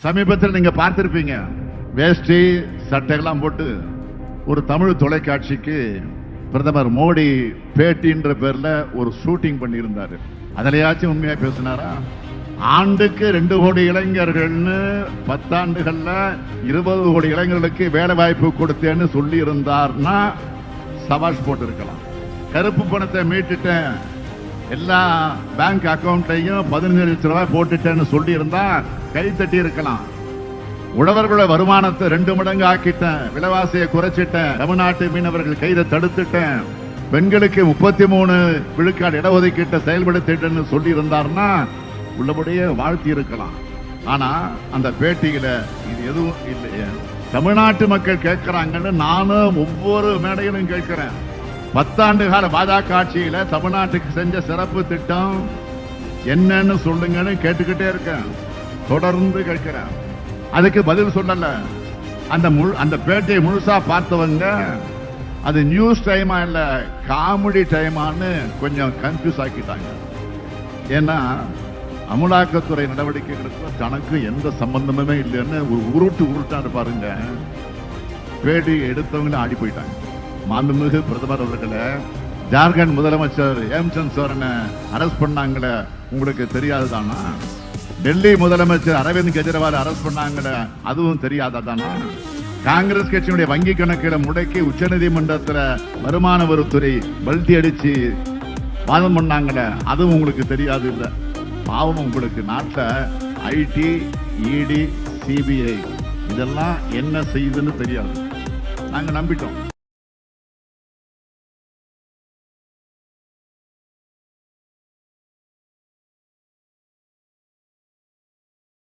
சமீபத்தில் நீங்க பார்த்திருப்பீங்க, வேஷ்டி சட்டையெல்லாம் போட்டு ஒரு தமிழ் தொலைக்காட்சிக்கு பிரதமர் மோடி பேட்டின்ற பேர்ல ஒரு ஷூட்டிங் பண்ணியிருந்தாரு. அதுலயாச்சும் உண்மையா பேசினாரா? ஆண்டுக்கு 2 கோடி இளைஞர்கள்னு 10 ஆண்டுகள்ல 20 கோடி இளைஞர்களுக்கு வேலை வாய்ப்பு கொடுத்தேன்னு சொல்லி இருந்தார்னா சபாஷ் போட்டு இருக்கலாம். கருப்பு பணத்தை மீட்டுட்டேன், எல்லா பேங்க் அக்கவுண்ட்லையும் 15 லட்சம் ரூபாய் போட்டுட்டேன்னு சொல்லி இருந்தா கை தட்டி இருக்கலாம். உழவர்களோட வருமானத்தை 2 மடங்கு ஆக்கிட்டேன், விலைவாசியை குறைச்சிட்டேன், தமிழ்நாட்டு மீனவர்கள் கைதை தடுத்துட்டேன், பெண்களுக்கு 33 விழுக்காடு இடஒதுக்கீட்டை செயல்படுத்திட்டேன்னு சொல்லி இருந்தார்னா உள்ளபடியே வாழ்த்தி இருக்கலாம். ஆனா அந்த பேட்டியில இது எதுவும் இல்லையே. தமிழ்நாட்டு மக்கள் கேட்கிறாங்கன்னு நானும் ஒவ்வொரு மேடையிலும் கேட்கிறேன். 10 ஆண்டு கால பாஜக ஆட்சியில தமிழ்நாட்டுக்கு செஞ்ச சிறப்பு திட்டம் என்னன்னு சொல்லுங்கன்னு கேட்டுக்கிட்டே இருக்கேன், தொடர்ந்து கேட்கிறேன். அதுக்கு பதில் சொல்லல. அந்த பேட்டியை முழுசா பார்த்தவங்க அது நியூஸ் டைமா இல்ல காமெடி டைமான்னு கொஞ்சம் கன்ஃபியூஸ் ஆக்கிட்டாங்க. ஏன்னா அமலாக்கத்துறை நடவடிக்கைகளுக்கு தனக்கு எந்த சம்பந்தமுமே இல்லைன்னு ஒரு உருட்டாரு பாருங்க. பேட்டி எடுத்தவங்க ஆடி போயிட்டாங்க. மாண்புமிகு பிரதமர் அவர்களை ஜார்க்கண்ட் முதலமைச்சர் ஹேம்சந்த் சோரனை அரெஸ்ட் பண்ணாங்களே, உங்களுக்கு தெரியாதுதானா? டெல்லி முதலமைச்சர் அரவிந்த் கெஜ்ரிவால் அரெஸ்ட் பண்ணாங்களே, அதுவும் தெரியாததானா? காங்கிரஸ் கட்சியினுடைய வங்கி கணக்கில் முடக்கி உச்சநீதிமன்றத்தில் வருமான வரித்துறை பல்டி அடிச்சு வாதம் பண்ணாங்களே, அதுவும் உங்களுக்கு தெரியாது இல்ல? பாவம், உங்களுக்கு நாட்டில் ஐடி, இடி, சிபிஐ இதெல்லாம் என்ன செய்யுதுன்னு தெரியாது. நாங்க நம்பிட்டோம்.